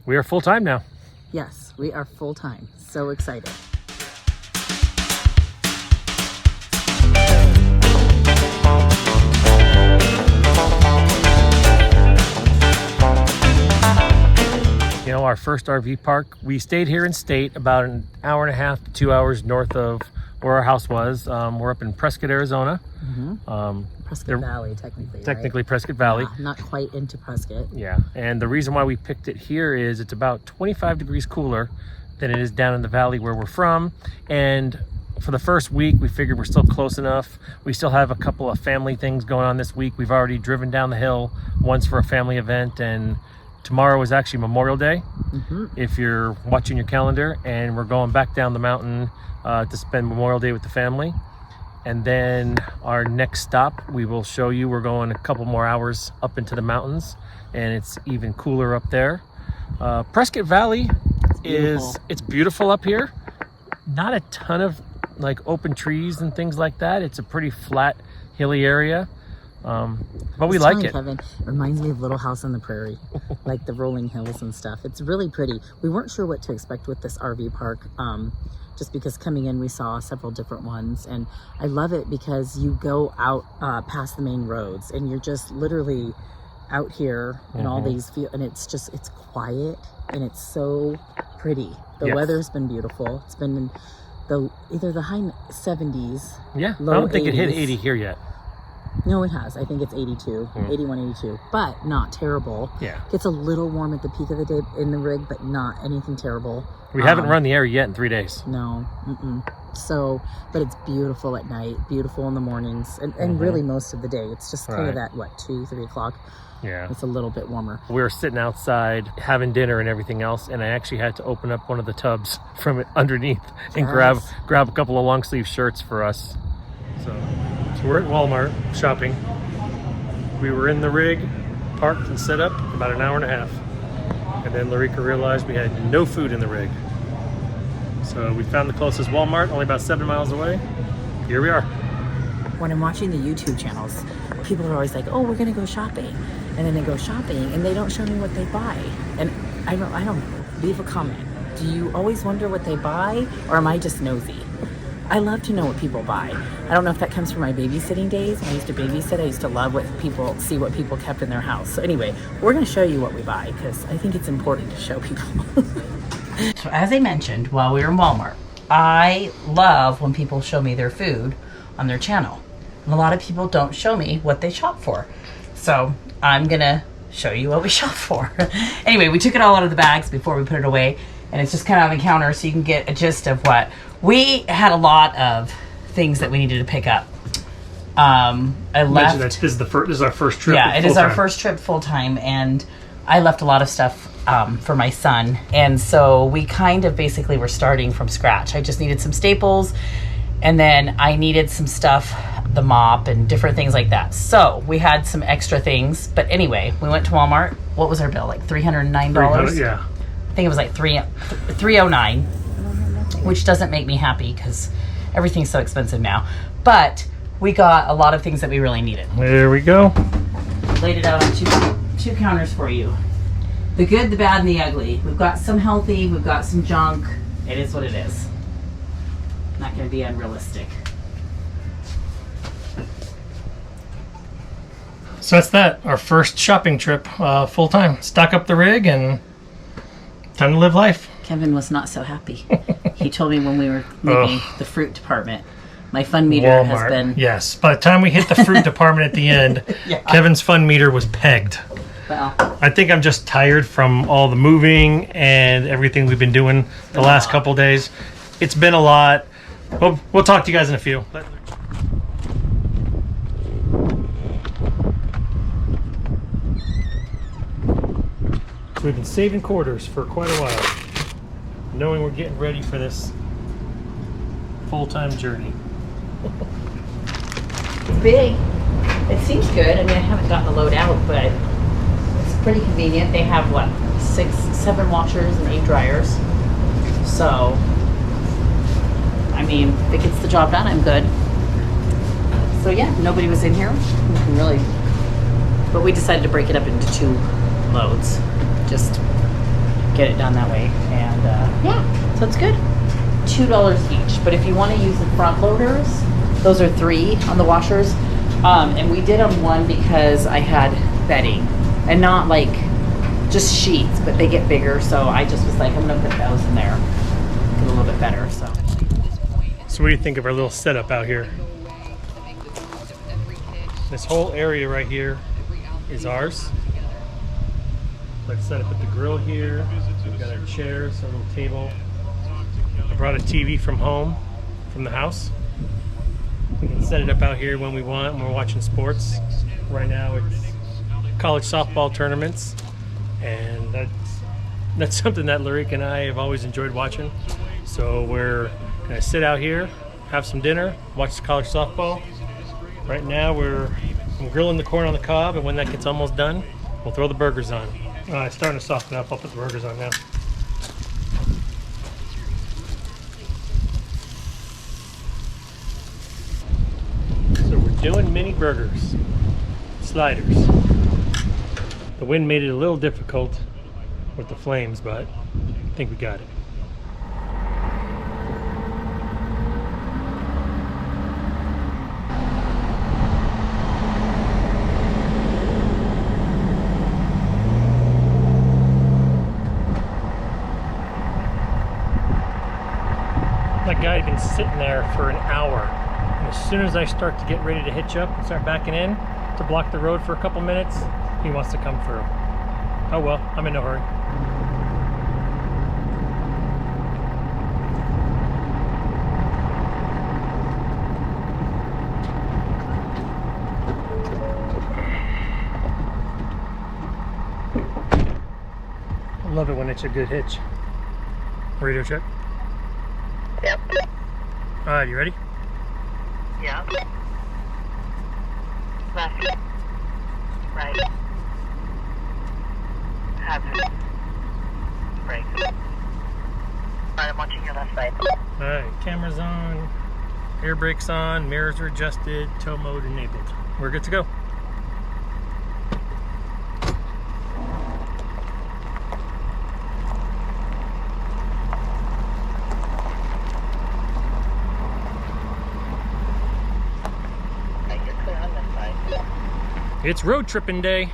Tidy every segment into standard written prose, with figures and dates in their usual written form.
We are full-time now. Yes, we are full-time. So excited. You know, our first RV park, we stayed here in state about an hour and a half to 2 hours north of where our house was. We're up in Prescott, Arizona. Prescott Valley, technically. Technically, right? Prescott Valley. Yeah, not quite into Prescott. Yeah, and the reason why we picked it here is it's about 25 degrees cooler than it is down in the valley where we're from. And for the first week, we figured we're still close enough. We still have a couple of family things going on this week. We've already driven down the hill once for a family event, and tomorrow is actually Memorial Day, if you're watching your calendar, and we're going back down the mountain to spend Memorial Day with the family. And then our next stop, we will show you, we're going a couple more hours up into the mountains, and it's even cooler up there. Prescott Valley it's beautiful up here. Not a ton of like open trees and things like that. It's a pretty flat, hilly area. But we like it. Kevin, it reminds me of Little House on the Prairie, like the rolling hills and stuff. It's really pretty. We weren't sure what to expect with this RV park, just because coming in we saw several different ones, and I love it because you go out past the main roads and you're just literally out here in all these fields, and it's quiet and it's so pretty. The weather's been beautiful. It's been in either the high 70s. Yeah, low I don't think 80s. it hit 80 here yet. No, it has. I think it's 82, 81, 82, but not terrible. Yeah. Gets a little warm at the peak of the day in the rig, but not anything terrible. We haven't run the air yet in 3 days. No. So, but it's beautiful at night, beautiful in the mornings, and really most of the day. It's just kind of that, 2, 3 o'clock. Yeah. It's a little bit warmer. We were sitting outside having dinner and everything else, and I actually had to open up one of the tubs from underneath and grab a couple of long sleeve shirts for us. So we're at Walmart shopping. We were in the rig, parked and set up about an hour and a half. And then Lareka realized we had no food in the rig. So we found the closest Walmart, only about 7 miles away. Here we are. When I'm watching the YouTube channels, people are always like, oh, we're gonna go shopping. And then they go shopping and they don't show me what they buy. And I don't know, leave a comment. Do you always wonder what they buy, or am I just nosy? I love to know what people buy. I don't know if that comes from my babysitting days. When I used to babysit, I used to love see what people kept in their house. So anyway, we're gonna show you what we buy because I think it's important to show people. So as I mentioned, while we were in Walmart, I love when people show me their food on their channel. And a lot of people don't show me what they shop for. So I'm gonna show you what we shop for. Anyway, we took it all out of the bags before we put it away, and it's just kind of on the counter so you can get a gist of what. We had a lot of things that we needed to pick up. This is our first trip. Yeah, it is our first trip full time, and I left a lot of stuff for my son, and so we kind of basically were starting from scratch. I just needed some staples, and then I needed some stuff, the mop and different things like that. So we had some extra things, but anyway, we went to Walmart. What was our bill? Like $309? Yeah. I think it was like $309, which doesn't make me happy because everything's so expensive now. But we got a lot of things that we really needed. There we go. Laid it out on two counters for you. The good, the bad, and the ugly. We've got some healthy, we've got some junk. It is what it is. Not going to be unrealistic. So that's that. Our first shopping trip full time. Stock up the rig and time to live life. Kevin was not so happy. He told me when we were leaving the fruit department, my fun meter has been... Yes. By the time we hit the fruit department at the end, Kevin's fun meter was pegged. Well, I think I'm just tired from all the moving and everything we've been doing the last couple days. It's been a lot. We'll talk to you guys in a few. We've been saving quarters for quite a while, knowing we're getting ready for this full-time journey. it's big. It seems good. I mean, I haven't gotten the load out, but it's pretty convenient. They have, 7 washers and 8 dryers. So, I mean, if it gets the job done, I'm good. So yeah, nobody was in here. But we decided to break it up into 2 loads. Just get it done that way. And yeah, so it's good. $2 each. But if you want to use the front loaders, those are $3 on the washers. And we did them one because I had bedding, and not like just sheets, but they get bigger. So I just was like, I'm gonna put those in there, get a little bit better. So what do you think of our little setup out here? This whole area right here is ours. Let's set up at the grill here. We've got our chairs, our little table. I brought a TV from home, from the house. We can set it up out here when we want, when we're watching sports. Right now it's college softball tournaments, and that's something that Lareka and I have always enjoyed watching. So we're gonna sit out here, have some dinner, watch the college softball. Right now I'm grilling the corn on the cob, and when that gets almost done, we'll throw the burgers on. It's starting to soften up. I'll put the burgers on now. So we're doing mini burgers, sliders. The wind made it a little difficult with the flames, but I think we got it. That guy had been sitting there for an hour. And as soon as I start to get ready to hitch up and start backing in to block the road for a couple minutes, he wants to come through. Oh well, I'm in no hurry. I love it when it's a good hitch. Radio check. Yep. All right, you ready? Yep. Left. Right. Hazard. Brake. Alright, I'm watching your left side. All right, camera's on, air brakes on, mirrors are adjusted, tow mode enabled. We're good to go. It's road tripping day.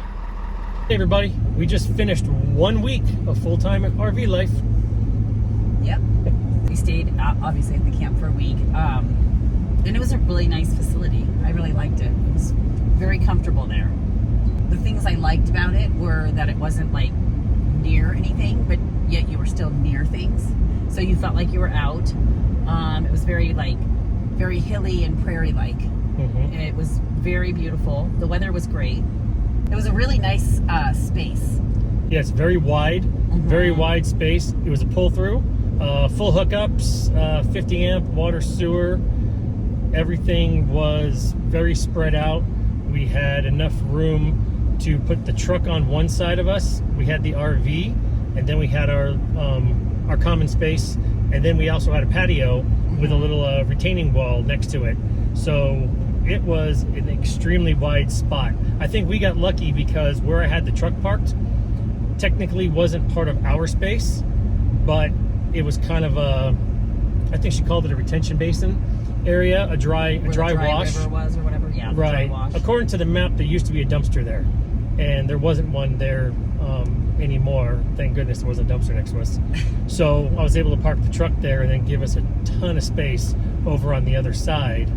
Hey everybody, we just finished 1 week of full-time RV life. yep, we stayed obviously at the camp for a week, and it was a really nice facility. I really liked it. It was very comfortable there. The things I liked about it were that it wasn't like near anything, but yet you were still near things, so you felt like you were out. It was very hilly and prairie-like. Mm-hmm. It was very beautiful. The weather was great. It was a really nice space. Yeah, it's very wide, very wide space. It was a pull-through, full hookups, 50 amp water, sewer. Everything was very spread out. We had enough room to put the truck on one side of us. We had the RV, and then we had our common space, and then we also had a patio with a little retaining wall next to it. So it was an extremely wide spot. I think we got lucky because where I had the truck parked technically wasn't part of our space, but it was kind of a, I think she called it a retention basin area, a dry wash. River was or whatever. Yeah, right. Dry wash. According to the map, there used to be a dumpster there, and there wasn't one there anymore. Thank goodness there was a dumpster next to us. So I was able to park the truck there and then give us a ton of space over on the other side,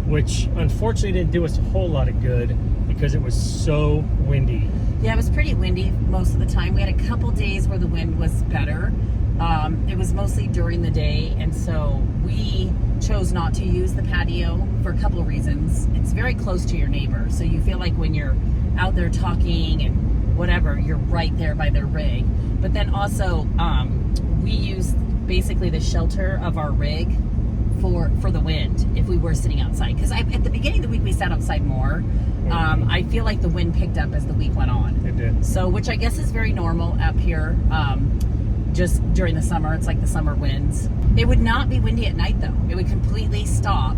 which unfortunately didn't do us a whole lot of good because it was so windy. Yeah, it was pretty windy most of the time. We had a couple days where the wind was better. It was mostly during the day, and so we chose not to use the patio for a couple of reasons. It's very close to your neighbor, so you feel like when you're out there talking and whatever, you're right there by their rig. But then also, we used basically the shelter of our rig for the wind if we were sitting outside, because at the beginning of the week we sat outside more. I feel like the wind picked up as the week went on. It did. So, which I guess is very normal up here. Just during the summer, it's like the summer winds. It would not be windy at night though. It would completely stop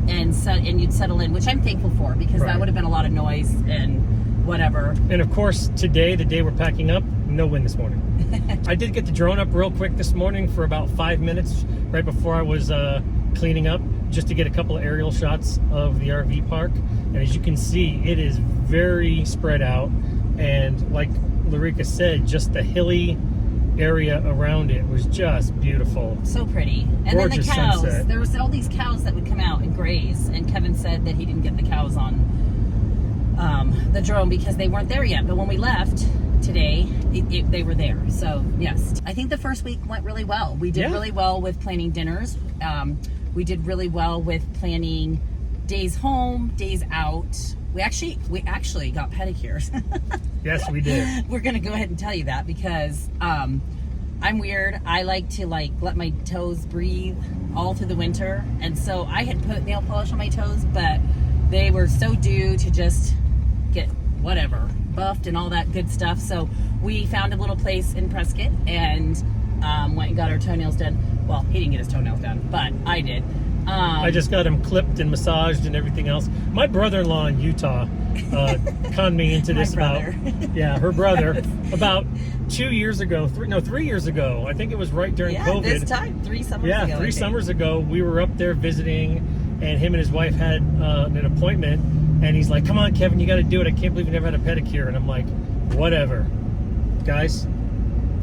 and you'd settle in, which I'm thankful for, because that would have been a lot of noise and whatever. And of course, today, the day we're packing up, no wind this morning. I did get the drone up real quick this morning for about 5 minutes right before I was cleaning up, just to get a couple of aerial shots of the RV park. And as you can see, it is very spread out, and like Lareka said, just the hilly area around it was just beautiful. So pretty. And Gorgeous then the cows. sunset. There was all these cows that would come out and graze, and Kevin said that he didn't get the cows on the drone because they weren't there yet. But when we left today, they were there. So yes, I think the first week went really well. We did really well with planning dinners. We did really well with planning days home, days out. We actually got pedicures. Yes, we did. We're gonna go ahead and tell you that because I'm weird. I like to let my toes breathe all through the winter, and so I had put nail polish on my toes, but they were so due to just get whatever buffed and all that good stuff. So we found a little place in Prescott and went and got our toenails done. Well, he didn't get his toenails done, but I did. I just got him clipped and massaged and everything else. My brother-in-law in Utah conned me into this her brother, about 2 years ago, 3 years ago. I think it was right during COVID. This time, 3 summers ago. Yeah, 3 summers ago, we were up there visiting, and him and his wife had an appointment, and he's like, "Come on, Kevin, you got to do it. I can't believe you never had a pedicure." And I'm like, "Whatever, guys,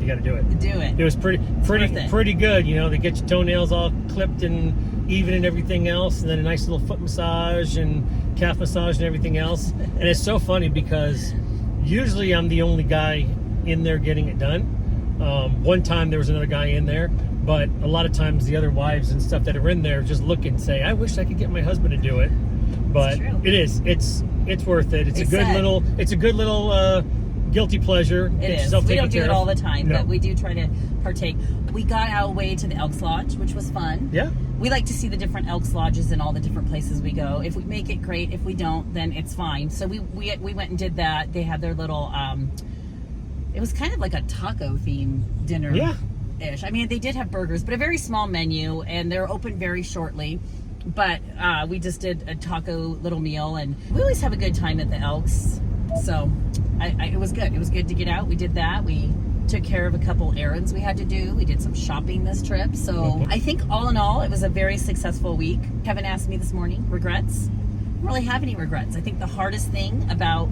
you got to do it." Do it. It was pretty good. You know, they get your toenails all clipped and even and everything else, and then a nice little foot massage and calf massage and everything else. And it's so funny because usually I'm the only guy in there getting it done. One time there was another guy in there, but a lot of times the other wives and stuff that are in there just look and say, "I wish I could get my husband to do it." But it's worth it. It's a good little guilty pleasure. It is. We don't do it all the time, but we do try to partake. We got our way to the Elks Lodge, which was fun. Yeah. We like to see the different Elks Lodges and all the different places we go. If we make it, great. If we don't, then it's fine. So we went and did that. They had their little, it was kind of like a taco theme dinner. Yeah. Ish. I mean, they did have burgers, but a very small menu, and they're open very shortly. But we just did a taco little meal, and we always have a good time at the Elks. So it was good. It was good to get out. We did that. We took care of a couple errands we had to do. We did some shopping this trip. So I think all in all, it was a very successful week. Kevin asked me this morning, regrets? I don't really have any regrets. I think the hardest thing about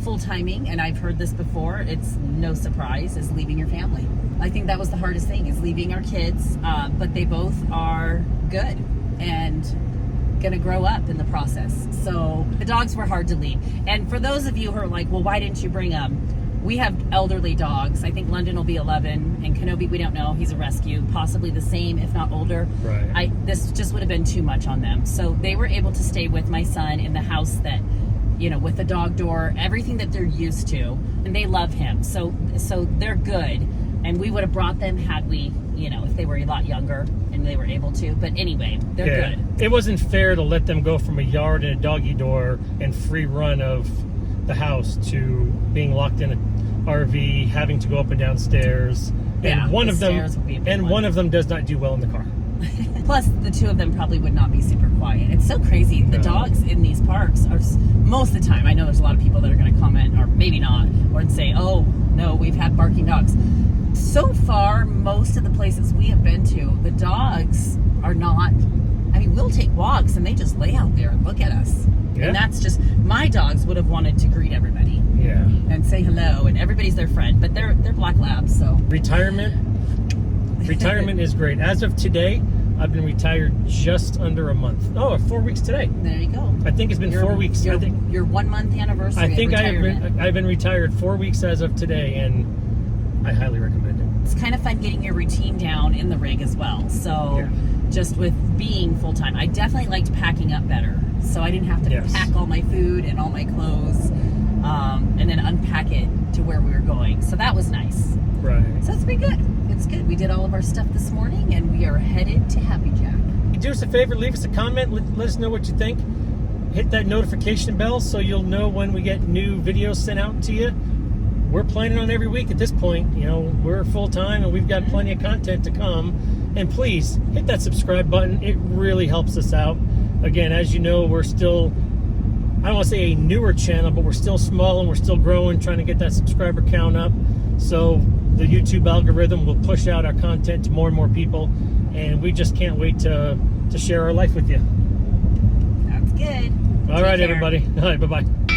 full-timing, and I've heard this before, it's no surprise, is leaving your family. I think that was the hardest thing, is leaving our kids, but they both are good and gonna grow up in the process. So the dogs were hard to leave. And for those of you who are like, well, why didn't you bring them? We have elderly dogs. I think London will be 11, and Kenobi, we don't know. He's a rescue, possibly the same, if not older. Right. This just would have been too much on them. So they were able to stay with my son in the house that, you know, with the dog door, everything that they're used to, and they love him. So they're good. And we would have brought them had we, you know, if they were a lot younger and they were able to. But anyway, they're good. It wasn't fair to let them go from a yard and a doggy door and free run of the house to being locked in an RV, having to go up and down stairs. And one of them does not do well in the car. Plus, the two of them probably would not be super quiet. It's so crazy. The dogs in these parks are, most of the time, I know there's a lot of people that are going to comment, or maybe not, or say, oh, no, we've had barking dogs. So far, most of the places we have been to, the dogs are not, I mean, we'll take walks and they just lay out there and look at us. Yeah. And that's just, my dogs would have wanted to greet everybody. Yeah. And say hello, and everybody's their friend, but they're black labs, so. Retirement is great. As of today, I've been retired just under a month. Oh, 4 weeks today. There you go. I think it's been 4 weeks. Your 1 month anniversary. I think I've been retired 4 weeks as of today, and I highly recommend it. It's kind of fun getting your routine down in the rig as well. So just with being full time, I definitely liked packing up better. So I didn't have to pack all my food and all my clothes, and then unpack it to where we were going. So that was nice. Right. So it's been good. It's good. We did all of our stuff this morning, and we are headed to Happy Jack. Do us a favor, leave us a comment. Let us know what you think. Hit that notification bell so you'll know when we get new videos sent out to you. We're planning on every week at this point. You know, we're full time and we've got plenty of content to come. And please hit that subscribe button. It really helps us out. Again, as you know, we're still, I don't want to say a newer channel, but we're still small and we're still growing, trying to get that subscriber count up. So the YouTube algorithm will push out our content to more and more people, and we just can't wait to share our life with you. That's good. All right, everybody. All right, bye-bye.